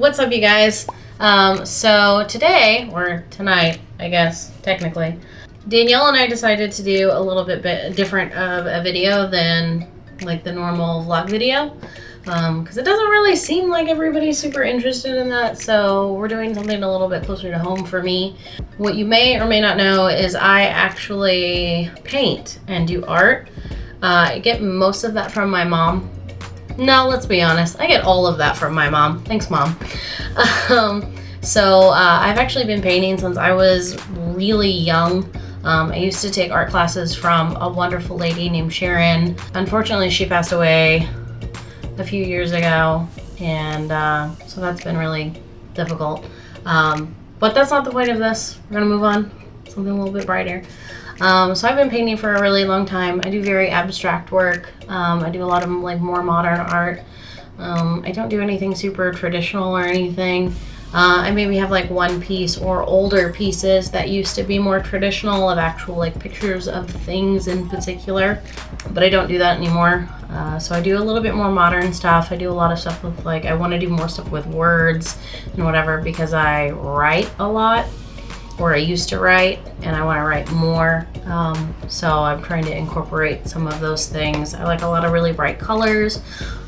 What's up, you guys? So today, or tonight, I guess, technically, Danielle and I decided to do a little bit different of a video than like the normal vlog video, because it doesn't really seem like everybody's super interested in that, so we're doing something a little bit closer to home for me. What you may or may not know is I actually paint and do art. I get most of that from my mom. No, let's be honest. I get all of that from my mom. Thanks, Mom. I've actually been painting since I was really young. I used to take art classes from a wonderful lady named Sharon. Unfortunately, she passed away a few years ago, and so that's been really difficult. But that's not the point of this. We're gonna move on. Something a little bit brighter. So I've been painting for a really long time. I do very abstract work. I do a lot of like more modern art. I don't do anything super traditional or anything. I maybe have like one piece or older pieces that used to be more traditional of actual like pictures of things in particular, but I don't do that anymore. So I do a little bit more modern stuff. I do a lot of stuff with like, I want to do more stuff with words and whatever because I write a lot. Or I used to write, and I want to write more, so I'm trying to incorporate some of those things. I like a lot of really bright colors,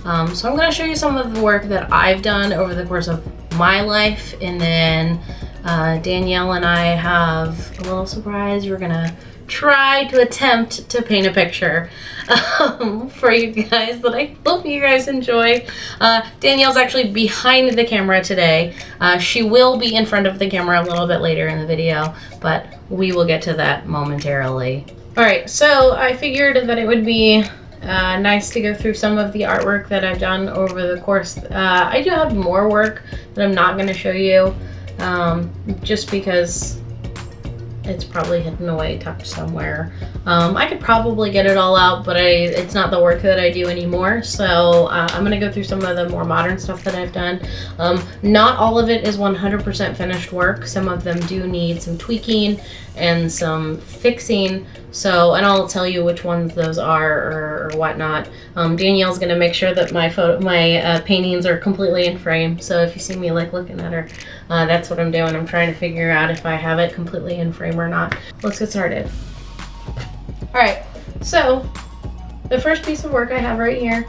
so I'm going to show you some of the work that I've done over the course of my life, and then Danielle and I have a little surprise. We're going to try to attempt to paint a picture for you guys that I hope you guys enjoy. Danielle's actually behind the camera today. She will be in front of the camera a little bit later in the video, but we will get to that momentarily. Alright, so I figured that it would be nice to go through some of the artwork that I've done over the course. I do have more work that I'm not going to show you, just because it's probably hidden away, tucked somewhere. I could probably get it all out, but it's not the work that I do anymore. So I'm gonna go through some of the more modern stuff that I've done. Not all of it is 100% finished work. Some of them do need some tweaking and some fixing. So, and I'll tell you which ones those are or whatnot. Danielle's gonna make sure that my paintings are completely in frame. So if you see me like looking at her, that's what I'm doing. I'm trying to figure out if I have it completely in frame or not. Let's get started. All right, so the first piece of work I have right here,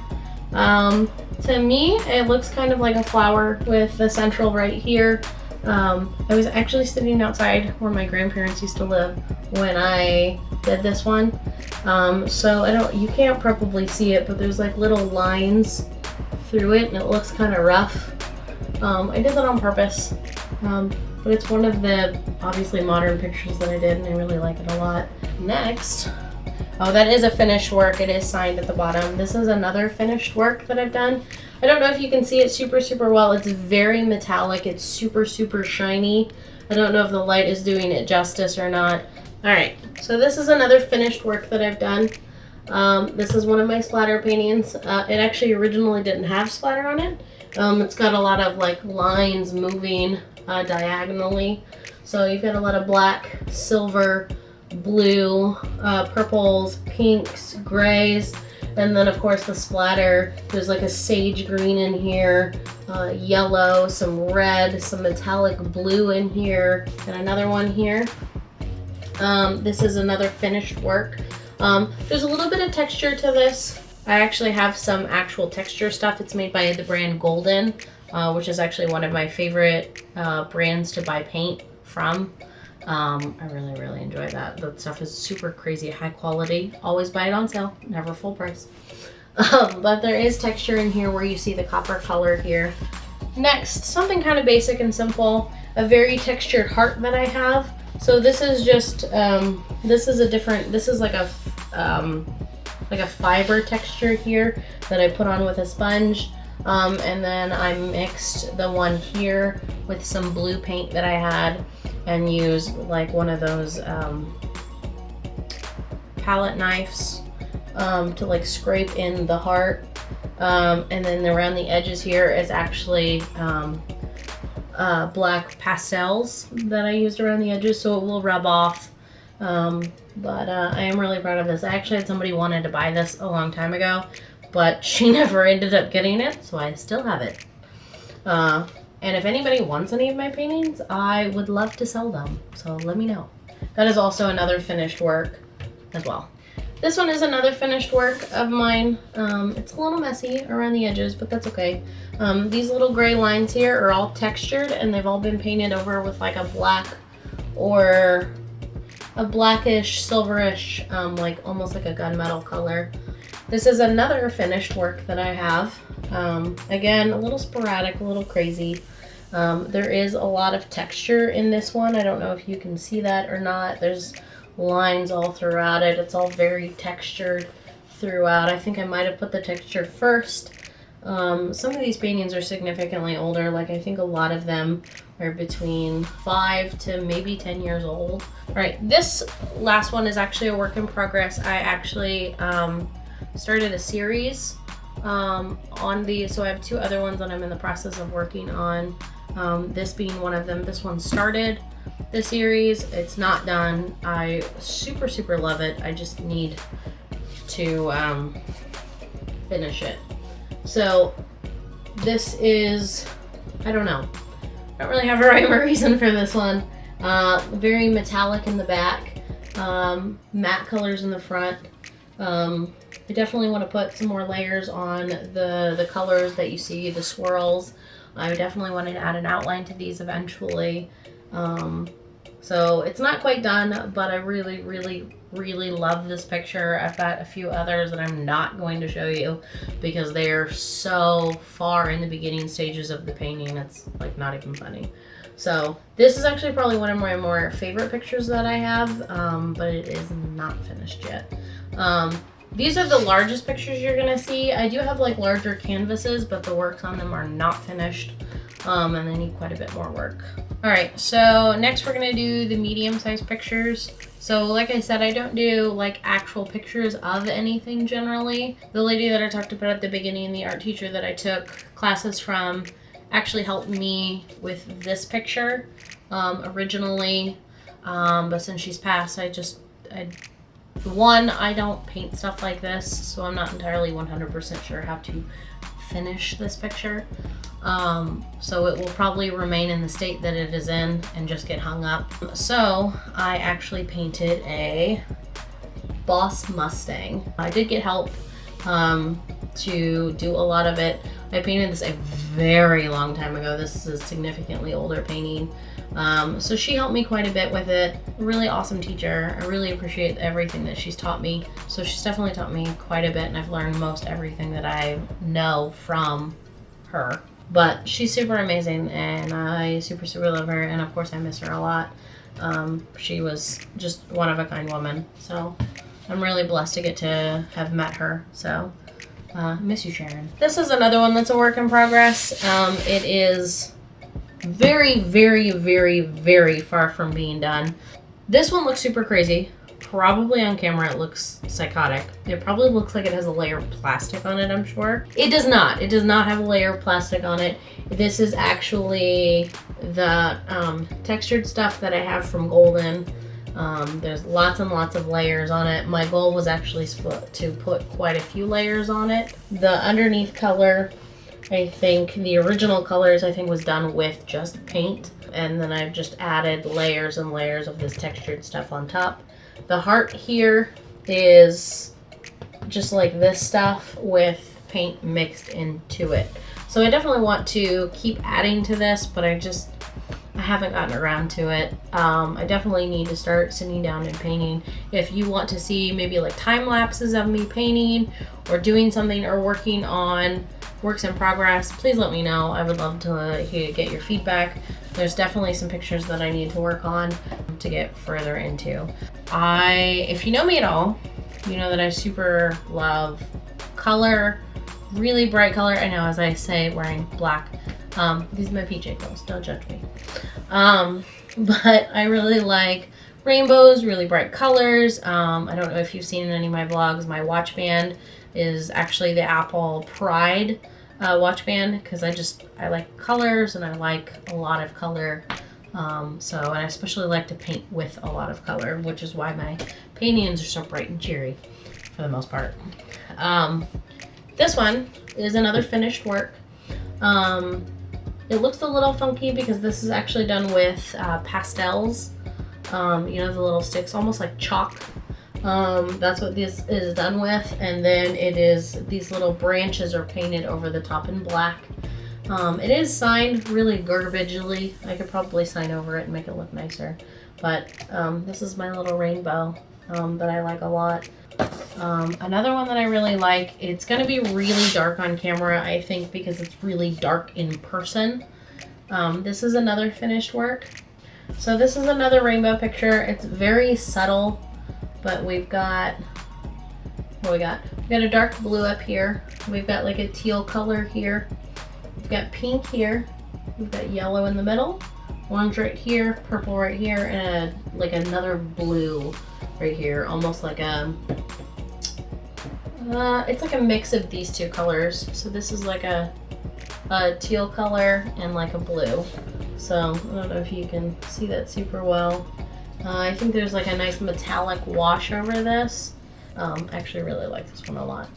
to me, it looks kind of like a flower with the central right here. I was actually sitting outside where my grandparents used to live when I did this one. So you can't probably see it, but there's like little lines through it and it looks kind of rough. I did that on purpose, but it's one of the obviously modern pictures that I did and I really like it a lot. Next, oh, that is a finished work. It is signed at the bottom. This is another finished work that I've done. I don't know if you can see it super well. It's very metallic. It's super shiny. I don't know if the light is doing it justice or not. All right, so this is another finished work that I've done. This is one of my splatter paintings. It actually originally didn't have splatter on it. It's got a lot of like lines moving diagonally. So you've got a lot of black, silver, blue, purples, pinks, grays, and then of course the splatter. There's like a sage green in here, yellow, some red, some metallic blue in here, and another one here. This is another finished work. There's a little bit of texture to this. I actually have some actual texture stuff. It's made by the brand Golden, which is actually one of my favorite brands to buy paint from. I really enjoy that. That stuff is super crazy high quality. Always buy it on sale, never full price. But there is texture in here where you see the copper color here. Next, something kind of basic and simple, a very textured heart that I have. So this is just, this is like a fiber texture here that I put on with a sponge. And then I mixed the one here with some blue paint that I had and used like one of those palette knives to like scrape in the heart. And then around the edges here is actually black pastels that I used around the edges so it will rub off. But I am really proud of this. I actually had somebody wanted to buy this a long time ago, but she never ended up getting it, so I still have it. And if anybody wants any of my paintings, I would love to sell them. So let me know. That is also another finished work as well. This one is another finished work of mine. It's a little messy around the edges, but that's okay. These little gray lines here are all textured and they've all been painted over with like a black or a blackish, silverish, like almost like a gunmetal color. This is another finished work that I have. Again, a little sporadic, a little crazy. There is a lot of texture in this one. I don't know if you can see that or not. There's lines all throughout it. It's all very textured throughout. I think I might have put the texture first. Some of these paintings are significantly older. Like I think a lot of them are between 5 to maybe 10 years old. All right, this last one is actually a work in progress. I actually started a series on these, so I have 2 other ones that I'm in the process of working on. This being one of them. This one started the series. It's not done. I super love it. I just need to finish it. So this is, I don't know. I don't really have a rhyme or reason for this one. Very metallic in the back, matte colors in the front. I definitely want to put some more layers on the colors that you see, the swirls. I definitely want to add an outline to these eventually. So it's not quite done, but I really love this picture. I've got a few others that I'm not going to show you because they're so far in the beginning stages of the painting. It's like not even funny. So this is actually probably one of my more favorite pictures that I have, but it is not finished yet. These are the largest pictures you're gonna see. I do have like larger canvases, but the works on them are not finished, and they need quite a bit more work. All right, so next we're gonna do the medium-sized pictures. So like I said, I don't do like actual pictures of anything generally. The lady that I talked about at the beginning, the art teacher that I took classes from, actually helped me with this picture originally, but since she's passed, I don't paint stuff like this, so I'm not entirely 100% sure how to finish this picture. So it will probably remain in the state that it is in and just get hung up. So I actually painted a Boss Mustang. I did get help to do a lot of it. I painted this a very long time ago. This is a significantly older painting. So she helped me quite a bit with it. Really awesome teacher. I really appreciate everything that she's taught me. So she's definitely taught me quite a bit, and I've learned most everything that I know from her. But she's super amazing, and I super love her, and of course I miss her a lot. She was just one of a kind woman. So I'm really blessed to get to have met her. So miss you, Sharon. This is another one that's a work in progress. It is very far from being done. This one looks super crazy. Probably on camera it looks psychotic. It probably looks like it has a layer of plastic on it, I'm sure. It does not. It does not have a layer of plastic on it. This is actually the textured stuff that I have from Golden. There's lots and lots of layers on it. My goal was actually to put quite a few layers on it. The underneath color, I think the original colors was done with just paint, and then I've just added layers and layers of this textured stuff on top. The heart here is just like this stuff with paint mixed into it. So I definitely want to keep adding to this, but I haven't gotten around to it. I definitely need to start sitting down and painting. If you want to see maybe like time lapses of me painting or doing something or working on works in progress, please let me know. I would love to get your feedback. There's definitely some pictures that I need to work on to get further into. If you know me at all, you know that I super love color, really bright color. I know, as I say, wearing black. These are my PJ clothes, don't judge me. But I really like rainbows, really bright colors. I don't know if you've seen in any of my vlogs, my watch band is actually the Apple Pride watch band, because I like colors and I like a lot of color. And I especially like to paint with a lot of color, which is why my paintings are so bright and cheery for the most part. This one is another finished work. It looks a little funky because this is actually done with pastels. You know, the little sticks, almost like chalk. That's what this is done with. And then it is, these little branches are painted over the top in black. It is signed really garbagely. I could probably sign over it and make it look nicer. But this is my little rainbow that I like a lot. Another one that I really like, it's going to be really dark on camera, I think, because it's really dark in person. This is another finished work. So this is another rainbow picture. It's very subtle, but we've got, what we got? We've got a dark blue up here. We've got like a teal color here. We've got pink here. We've got yellow in the middle. Orange right here, purple right here, and like another blue right here. Almost like a, it's like a mix of these two colors. So this is like a teal color and like a blue. So I don't know if you can see that super well. I think there's like a nice metallic wash over this. I actually really like this one a lot.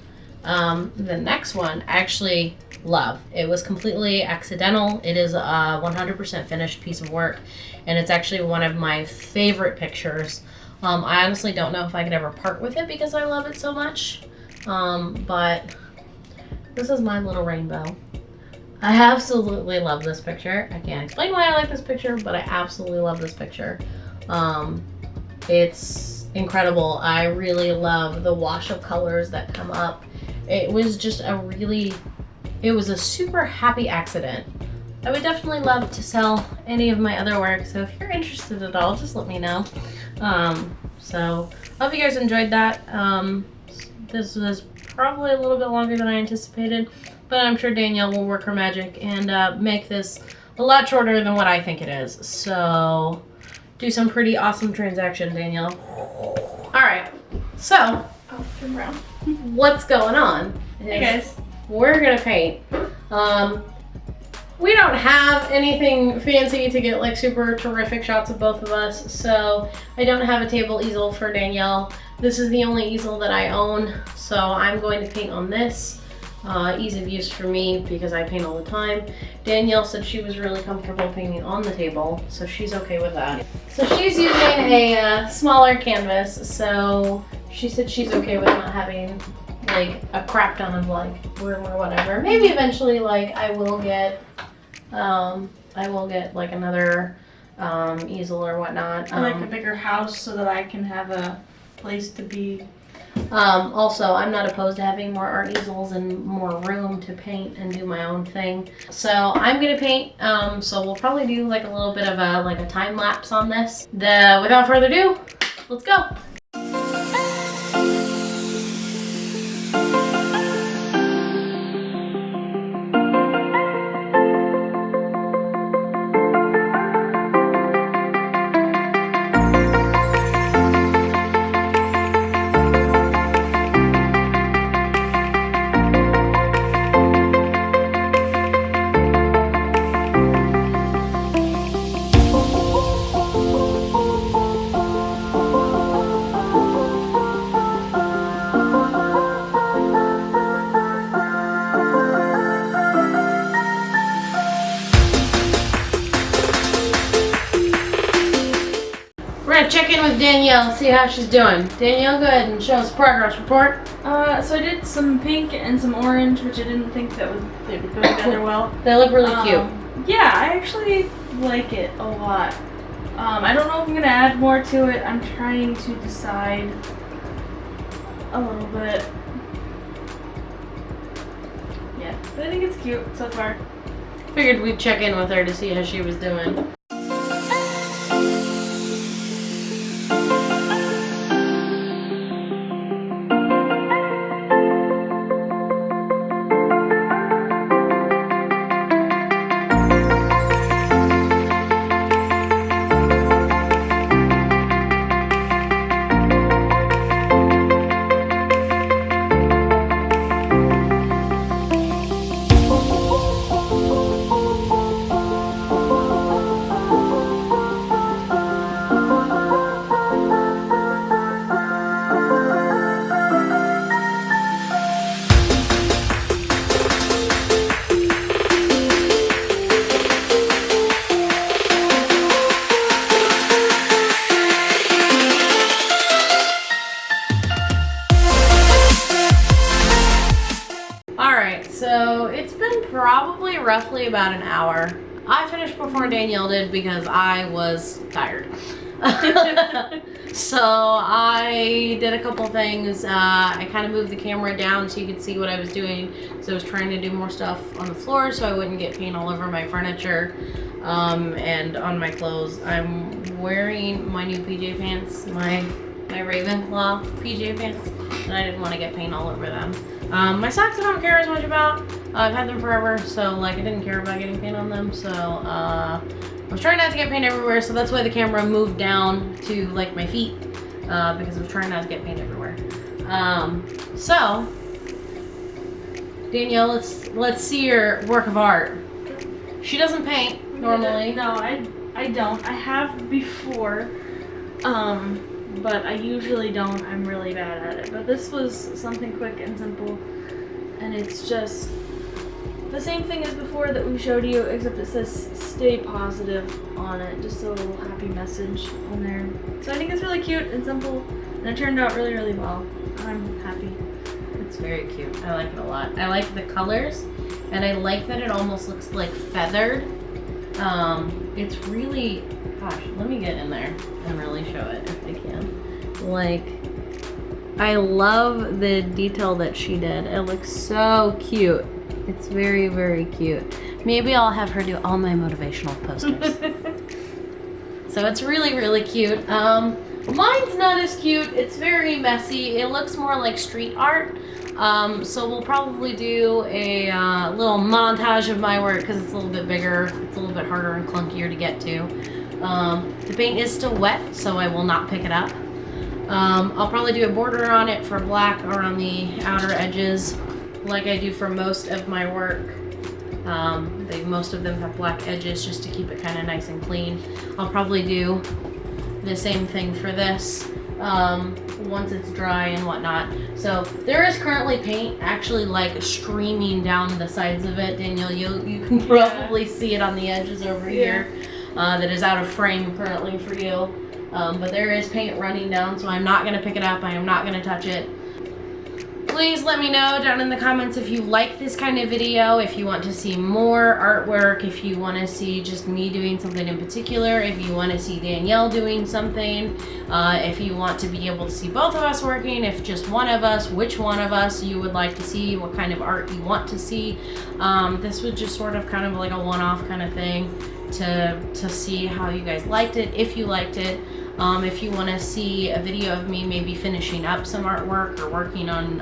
The next one I actually love. It was completely accidental. It is a 100% finished piece of work, and it's actually one of my favorite pictures. I honestly don't know if I could ever part with it because I love it so much. But this is my little rainbow. I absolutely love this picture. I can't explain why I like this picture, but I absolutely love this picture. It's incredible. I really love the wash of colors that come up. It was just it was a super happy accident. I would definitely love to sell any of my other work, so if you're interested at all, just let me know. So I hope you guys enjoyed that. This was probably a little bit longer than I anticipated, but I'm sure Danielle will work her magic and make this a lot shorter than what I think it is. So do some pretty awesome transaction, Danielle. All right, so I'll turn around. what's going on? Hey guys. We're gonna paint. We don't have anything fancy to get like super terrific shots of both of us, so I don't have a table easel for Danielle. This is the only easel that I own, so I'm going to paint on this. Ease of use for me because I paint all the time. Danielle said she was really comfortable painting on the table, so she's okay with that. So she's using a smaller canvas, so she said she's okay with not having like a crap ton of like room or whatever. Maybe eventually like I will get like another easel or whatnot. I like a bigger house so that I can have a place to be. Also, I'm not opposed to having more art easels and more room to paint and do my own thing. So I'm gonna paint. So we'll probably do like a little bit of a time lapse on this. Without further ado, let's go. We're gonna check in with Danielle, see how she's doing. Danielle, go ahead and show us a progress report. So I did some pink and some orange, which I didn't think they would go together well. They look really cute. Yeah, I actually like it a lot. I don't know if I'm gonna add more to it. I'm trying to decide a little bit. Yeah, but I think it's cute so far. Figured we'd check in with her to see how she was doing. so it's been probably roughly about an hour. I finished before Danielle did because I was tired. So I did a couple things. I kind of moved the camera down so you could see what I was doing. So I was trying to do more stuff on the floor so I wouldn't get paint all over my furniture and on my clothes. I'm wearing my new PJ pants, my Ravenclaw PJ pants, and I didn't want to get paint all over them. My socks I don't care as much about. I've had them forever, so like I didn't care about getting paint on them. So I was trying not to get paint everywhere, so that's why the camera moved down to like my feet because I was trying not to get paint everywhere. So Danielle, let's see your work of art. She doesn't paint normally. No, I don't. I have before, but I usually don't. I'm really bad at it. But this was something quick and simple, and it's just the same thing as before that we showed you, except it says stay positive on it, just a little happy message on there. So I think it's really cute and simple, and it turned out really, really well. I'm happy. It's very cute. I like it a lot. I like the colors, and I like that it almost looks like feathered. It's really, gosh, let me get in there and really show it if I can. Like, I love the detail that she did. It looks so cute. It's very, very cute. Maybe I'll have her do all my motivational posters. So it's really, really cute. Mine's not as cute. It's very messy. It looks more like street art. So we'll probably do a little montage of my work because it's a little bit bigger. It's a little bit harder and clunkier to get to. The paint is still wet, so I will not pick it up. I'll probably do a border on it for black around the outer edges, like I do for most of my work. Most of them have black edges just to keep it kind of nice and clean. I'll probably do the same thing for this once it's dry and whatnot. So there is currently paint actually like streaming down the sides of it. Danielle, you can probably see it on the edges over here that is out of frame currently for you. But there is paint running down, so I'm not going to pick it up. I am not going to touch it. Please let me know down in the comments if you like this kind of video, if you want to see more artwork, if you want to see just me doing something in particular, if you want to see Danielle doing something, if you want to be able to see both of us working, if just one of us, which one of us you would like to see, what kind of art you want to see. This was just sort of kind of like a one-off kind of thing to see how you guys liked it, if you liked it. If you want to see a video of me maybe finishing up some artwork or working on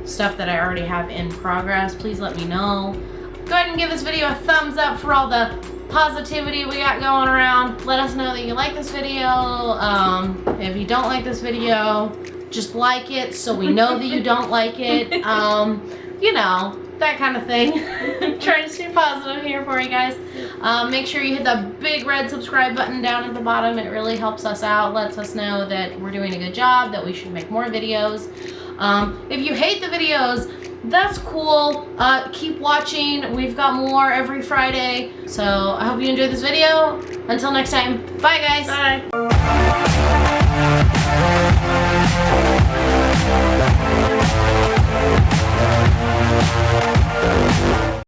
stuff that I already have in progress, please let me know. Go ahead and give this video a thumbs up for all the positivity we got going around. Let us know that you like this video. If you don't like this video, just like it so we know that you don't like it. You know, that kind of thing. Trying to stay positive here for you guys. Make sure you hit the big red subscribe button down at the bottom. It really helps us out, lets us know that we're doing a good job, that we should make more videos. If you hate the videos, that's cool. Keep watching. We've got more every Friday. So I hope you enjoyed this video. Until next time, bye guys. Bye.